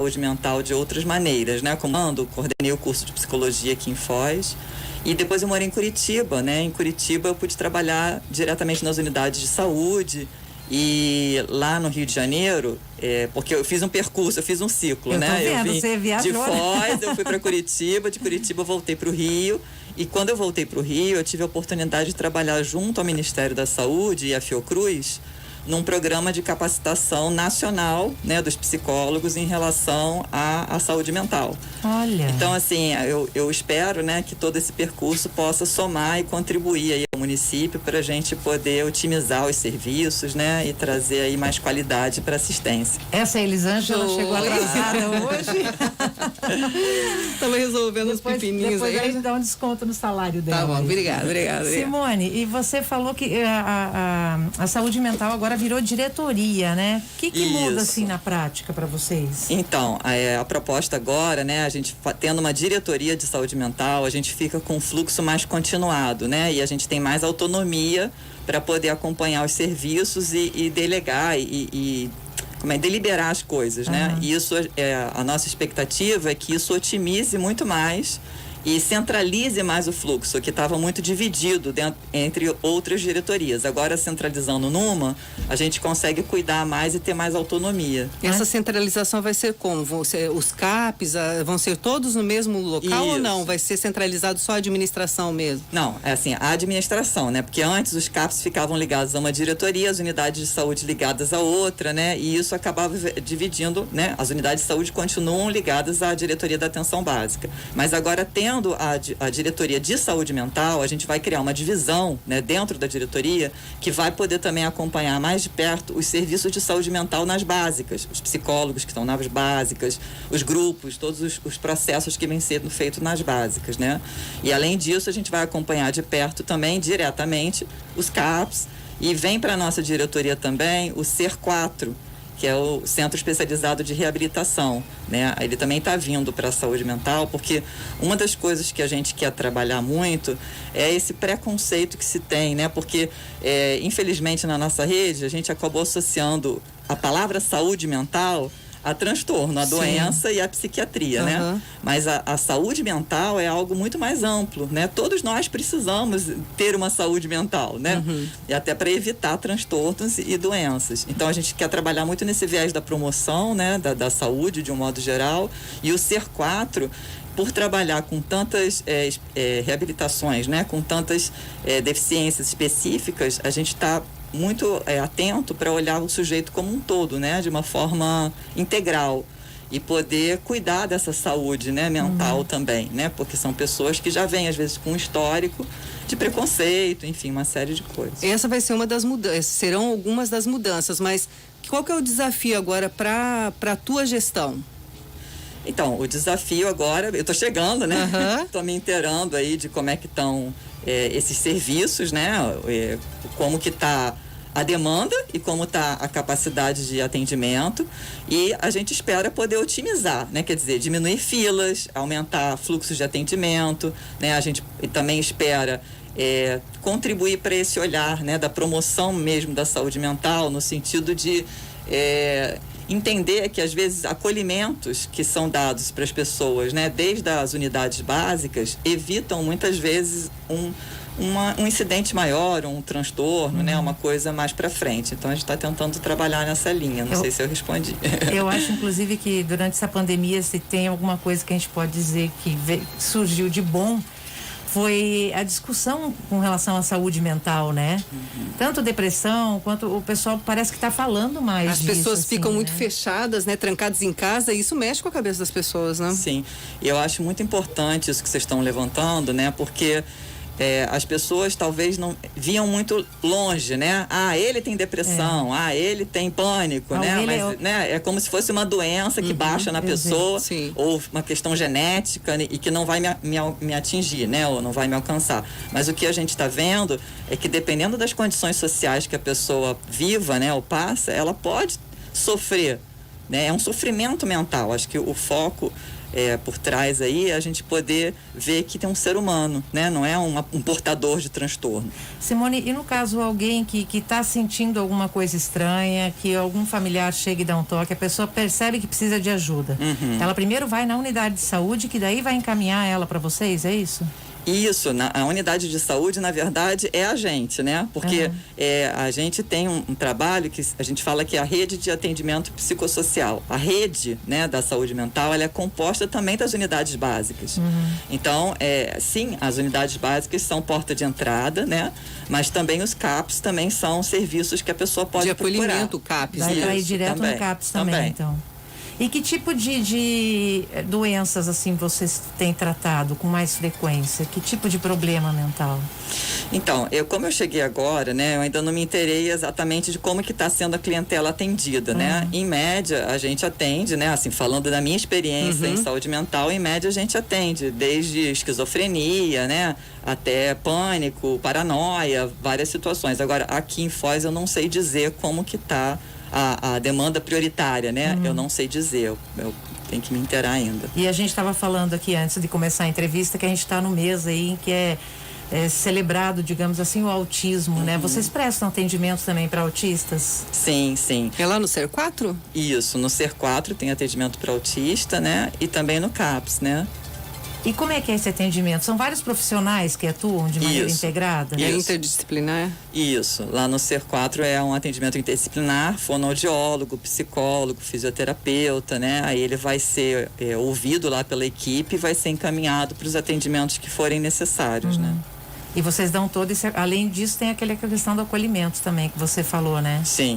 saúde mental de outras maneiras, né? Coordenei o curso de psicologia aqui em Foz. E depois eu morei em Curitiba, né? Em Curitiba eu pude trabalhar diretamente nas unidades de saúde. E lá no Rio de Janeiro, porque eu fiz um ciclo, né? Eu vim você viajou, de Foz, eu fui para Curitiba, de Curitiba eu voltei para o Rio. E quando eu voltei para o Rio, eu tive a oportunidade de trabalhar junto ao Ministério da Saúde e à Fiocruz num programa de capacitação nacional, né, dos psicólogos em relação à saúde mental. Olha. Então, assim, eu espero, né, que todo esse percurso possa somar e contribuir aí ao município para a gente poder otimizar os serviços, né, e trazer aí mais qualidade para assistência. Essa Elisângela chegou atrasada hoje. Estamos resolvendo os pepininhos depois aí. Depois dá um desconto no salário dela. Tá bom, obrigada. Simone, e você falou que a saúde mental agora virou diretoria, né? O que muda assim na prática para vocês? Então, a proposta agora, né, a gente tendo uma diretoria de saúde mental, a gente fica com um fluxo mais continuado, né? E a gente tem mais autonomia para poder acompanhar os serviços e delegar e deliberar as coisas, né? E isso a nossa expectativa é que isso otimize muito mais e centralize mais o fluxo, que estava muito dividido entre outras diretorias. Agora, centralizando numa, a gente consegue cuidar mais e ter mais autonomia. Essa centralização vai ser como? Vão ser os CAPs, vão ser todos no mesmo local ou não? Vai ser centralizado só a administração mesmo? Não, é assim, a administração, né? Porque antes os CAPs ficavam ligados a uma diretoria, as unidades de saúde ligadas a outra, né? E isso acabava dividindo, né? As unidades de saúde continuam ligadas à diretoria da atenção básica. Mas agora, tendo a diretoria de saúde mental, a gente vai criar uma divisão, né, dentro da diretoria que vai poder também acompanhar mais de perto os serviços de saúde mental nas básicas, os psicólogos que estão nas básicas, os grupos, todos os processos que vêm sendo feitos nas básicas, né? E além disso, a gente vai acompanhar de perto também, diretamente, os CAPs, e vem para a nossa diretoria também o CER4, que é o Centro Especializado de Reabilitação, né? Ele também está vindo para a saúde mental, porque uma das coisas que a gente quer trabalhar muito é esse preconceito que se tem, né? Porque, infelizmente, na nossa rede, a gente acabou associando a palavra saúde mental a transtorno, a doença e a psiquiatria, né? Mas a saúde mental é algo muito mais amplo, né? Todos nós precisamos ter uma saúde mental, né? E até para evitar transtornos e doenças. Então, a gente quer trabalhar muito nesse viés da promoção, né? Da saúde, de um modo geral. E o CER4, por trabalhar com tantas reabilitações, né? Com tantas deficiências específicas, a gente está muito atento para olhar o sujeito como um todo, né? De uma forma integral e poder cuidar dessa saúde, né? Mental também, né? Porque são pessoas que já vêm às vezes com um histórico de preconceito, enfim, uma série de coisas. Essa vai ser uma das mudanças, serão algumas das mudanças, mas qual que é o desafio agora para a tua gestão? Então, o desafio agora, eu estou chegando, né? Estou me inteirando aí de como é que estão esses serviços, né? Como que está a demanda e como está a capacidade de atendimento, e a gente espera poder otimizar, né? Quer dizer, diminuir filas, aumentar fluxos de atendimento, né? A gente também espera contribuir para esse olhar, né? Da promoção mesmo da saúde mental, no sentido de entender que às vezes acolhimentos que são dados para as pessoas, né, desde as unidades básicas, evitam muitas vezes um incidente maior, um transtorno, né, uma coisa mais para frente. Então a gente está tentando trabalhar nessa linha. Não sei se eu respondi. Eu acho, inclusive, que durante essa pandemia, se tem alguma coisa que a gente pode dizer que surgiu de bom, foi a discussão com relação à saúde mental, né? Tanto depressão, quanto o pessoal parece que está falando mais As disso, pessoas ficam né? muito fechadas, né? Trancadas em casa, e isso mexe com a cabeça das pessoas, né? Sim, e eu acho muito importante isso que vocês estão levantando, né? Porque as pessoas talvez não viam muito longe, né? Ah, ele tem depressão, ele tem pânico, né? Mas né? É como se fosse uma doença que baixa na pessoa, ou uma questão genética, né? E que não vai me atingir, né? Ou não vai me alcançar. Mas o que a gente está vendo é que, dependendo das condições sociais que a pessoa viva, né? Ou passa, ela pode sofrer né? É um sofrimento mental. Acho que o foco por trás aí é a gente poder ver que tem um ser humano, né? Não é um portador de transtorno. Simone, e no caso alguém que está sentindo alguma coisa estranha, que algum familiar chega e dá um toque, a pessoa percebe que precisa de ajuda. Ela primeiro vai na unidade de saúde, que daí vai encaminhar ela para vocês, é isso? Isso, a unidade de saúde, na verdade, é a gente, né? Porque a gente tem um trabalho que a gente fala que é a rede de atendimento psicossocial. A rede, né, da saúde mental, ela é composta também das unidades básicas. Então, sim, as unidades básicas são porta de entrada, né? Mas também os CAPs também são serviços que a pessoa pode procurar. De acolhimento, CAPs. Vai para ir direto também, no CAPs também, então. E que tipo de doenças, assim, vocês têm tratado com mais frequência? Que tipo de problema mental? Então, como eu cheguei agora, né, eu ainda não me inteirei exatamente de como que está sendo a clientela atendida, né? Em média, a gente atende, né, assim, falando da minha experiência em saúde mental, em média a gente atende desde esquizofrenia, né, até pânico, paranoia, várias situações. Agora, aqui em Foz eu não sei dizer como que está a demanda prioritária, né? Eu não sei dizer, eu tenho que me inteirar ainda. E a gente estava falando aqui antes de começar a entrevista que a gente está no mês aí em que é celebrado, digamos assim, o autismo, né? Vocês prestam atendimento também para autistas? Sim, sim. É lá no Ser 4? Isso, no Ser 4 tem atendimento para autista, né? E também no CAPS, né? E como é que é esse atendimento? São vários profissionais que atuam de maneira integrada? E é interdisciplinar? Isso. Lá no Ser 4 é um atendimento interdisciplinar, fonoaudiólogo, psicólogo, fisioterapeuta, né? Aí ele vai ser ouvido lá pela equipe e vai ser encaminhado para os atendimentos que forem necessários, né? E vocês dão todo esse... Além disso, tem aquela questão do acolhimento também, que você falou, né? Sim,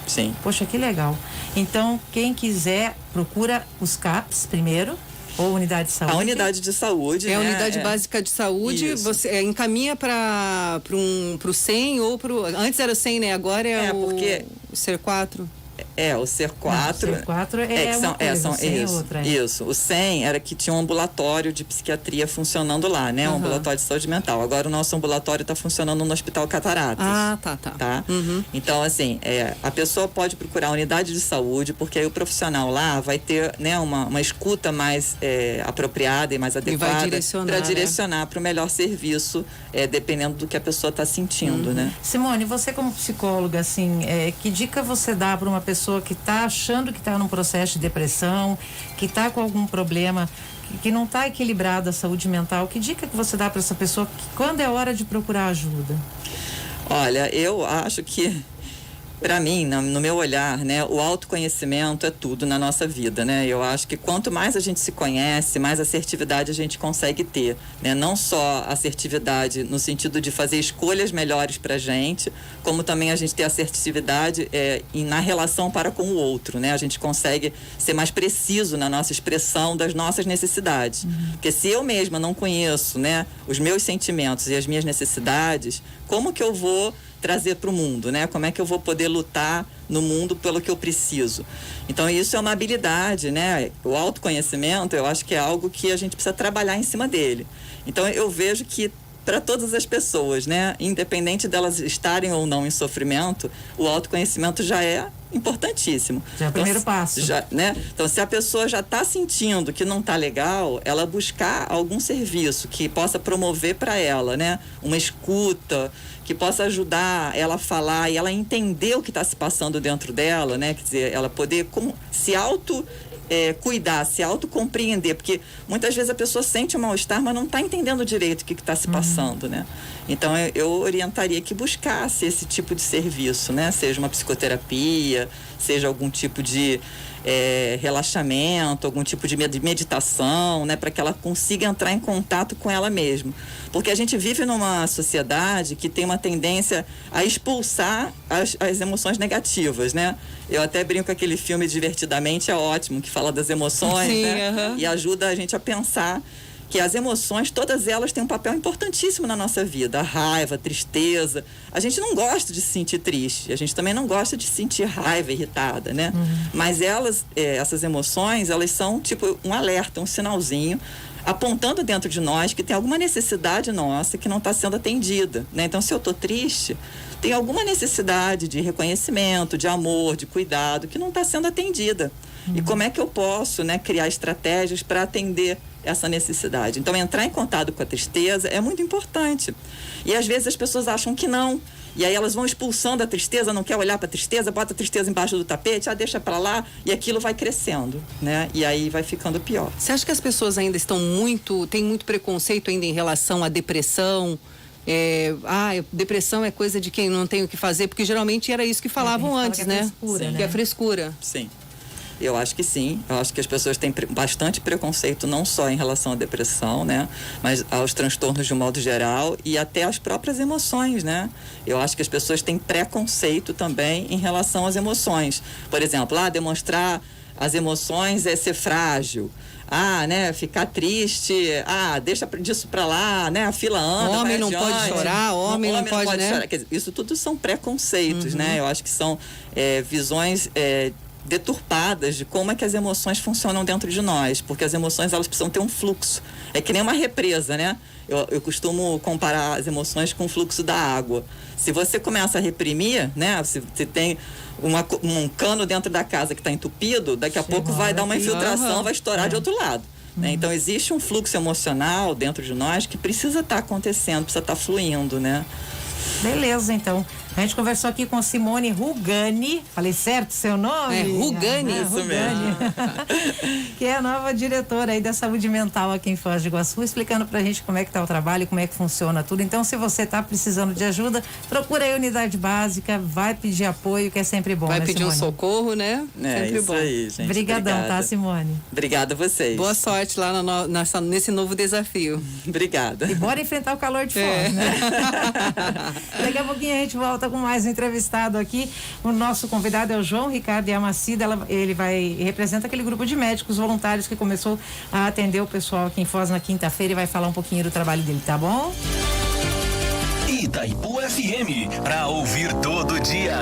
sim. Poxa, que legal. Então, quem quiser, procura os CAPs primeiro, ou unidade de saúde? A unidade de saúde, a né? unidade básica de saúde. Isso. Você encaminha para pro 100 ou pro... Antes era o 100, né? Agora porque o Ser 4. O Ser 4. Não, o Ser 4 é uma coisa, o 100 é outra. Isso. O 100 era que tinha um ambulatório de psiquiatria funcionando lá, né? Um ambulatório de saúde mental. Agora o nosso ambulatório está funcionando no Hospital Cataratas. Ah, tá. Tá? Então, assim, a pessoa pode procurar a unidade de saúde, porque aí o profissional lá vai ter, né, uma escuta mais apropriada e mais adequada para direcionar para o melhor serviço, dependendo do que a pessoa está sentindo, né? Simone, você como psicóloga, assim, que dica você dá para uma pessoa que está achando que está num processo de depressão, que está com algum problema, que não está equilibrada a saúde mental? Que dica que você dá para essa pessoa quando é hora de procurar ajuda? Olha, eu acho que, para mim, no meu olhar, né, o autoconhecimento é tudo na nossa vida, né? Eu acho que quanto mais a gente se conhece, mais assertividade a gente consegue ter, né? Não só assertividade no sentido de fazer escolhas melhores pra gente, como também a gente ter assertividade na relação para com o outro, né? A gente consegue ser mais preciso na nossa expressão das nossas necessidades. Porque se eu mesma não conheço, né, os meus sentimentos e as minhas necessidades, como que eu vou trazer para o mundo, né? Como é que eu vou poder lutar no mundo pelo que eu preciso? Então, isso é uma habilidade, né? O autoconhecimento, eu acho que é algo que a gente precisa trabalhar em cima dele. Então, eu vejo que para todas as pessoas, né? Independente delas estarem ou não em sofrimento, o autoconhecimento já é importantíssimo. Já é o primeiro passo. Né? Então, se a pessoa já está sentindo que não está legal, ela buscar algum serviço que possa promover para ela, né? Uma escuta, que possa ajudar ela a falar e ela entender o que está se passando dentro dela, né? Quer dizer, ela poder se cuidar, se autocompreender, porque muitas vezes a pessoa sente um mal-estar, mas não está entendendo direito o que está se passando, né? Então, eu orientaria que buscasse esse tipo de serviço, né? Seja uma psicoterapia, seja algum tipo de relaxamento, algum tipo de meditação, né? Para que ela consiga entrar em contato com ela mesma. Porque a gente vive numa sociedade que tem uma tendência a expulsar as emoções negativas, né? Eu até brinco com aquele filme Divertidamente, é ótimo, que fala das emoções, sim, né? E ajuda a gente a pensar que as emoções, todas elas têm um papel importantíssimo na nossa vida. A raiva, a tristeza. A gente não gosta de se sentir triste. A gente também não gosta de se sentir raiva, irritada, né? Mas essas emoções, elas são tipo um alerta, um sinalzinho, apontando dentro de nós que tem alguma necessidade nossa que não está sendo atendida, né? Então, se eu estou triste, tem alguma necessidade de reconhecimento, de amor, de cuidado, que não está sendo atendida. E como é que eu posso, né, criar estratégias para atender essa necessidade? Então, entrar em contato com a tristeza é muito importante. E às vezes as pessoas acham que não. E aí elas vão expulsando a tristeza, não quer olhar para a tristeza, bota a tristeza embaixo do tapete, deixa para lá, e aquilo vai crescendo, né? E aí vai ficando pior. Você acha que as pessoas ainda têm muito preconceito ainda em relação à depressão? Depressão é coisa de quem não tem o que fazer, porque geralmente era isso que falavam antes, né? Frescura, né? Que é frescura. Sim. Eu acho que sim. Eu acho que as pessoas têm bastante preconceito, não só em relação à depressão, né? Mas aos transtornos de um modo geral e até às próprias emoções, né? Eu acho que as pessoas têm preconceito também em relação às emoções. Por exemplo, demonstrar as emoções é ser frágil. Né? Ficar triste. Deixa disso pra lá, né? A fila anda. Homem não pode chorar, homem não pode, né? chorar. Quer dizer, isso tudo são preconceitos, né? Eu acho que são visões deturpadas de como é que as emoções funcionam dentro de nós, porque as emoções elas precisam ter um fluxo, é que nem uma represa, né? Eu costumo comparar as emoções com o fluxo da água. Se você começa a reprimir, né? Se tem um cano dentro da casa que está entupido, daqui a pouco vai dar uma infiltração, vai estourar de outro lado. Né? Então existe um fluxo emocional dentro de nós que precisa estar acontecendo, precisa estar fluindo, né? Beleza, então. A gente conversou aqui com Simone Rugani. Falei certo seu nome? Rugani. Isso Rugani. Que é a nova diretora aí da saúde mental aqui em Foz do Iguaçu, explicando pra gente como é que tá o trabalho, como é que funciona tudo. Então, se você tá precisando de ajuda, procura aí a unidade básica, vai pedir apoio, que é sempre bom, vai né, pedir Simone? um socorro, né? Sempre isso bom. Aí, gente. Obrigadão, Obrigada. Tá, Simone? Obrigada a vocês. Boa sorte lá nesse novo desafio. Obrigada. E bora enfrentar o calor de Foz, né? Daqui a pouquinho a gente volta com mais um entrevistado aqui. O nosso convidado é o João Ricardo Yamacida. Ele representa aquele grupo de médicos voluntários que começou a atender o pessoal aqui em Foz na quinta-feira e vai falar um pouquinho do trabalho dele, tá bom? Itaipu FM, para ouvir todo dia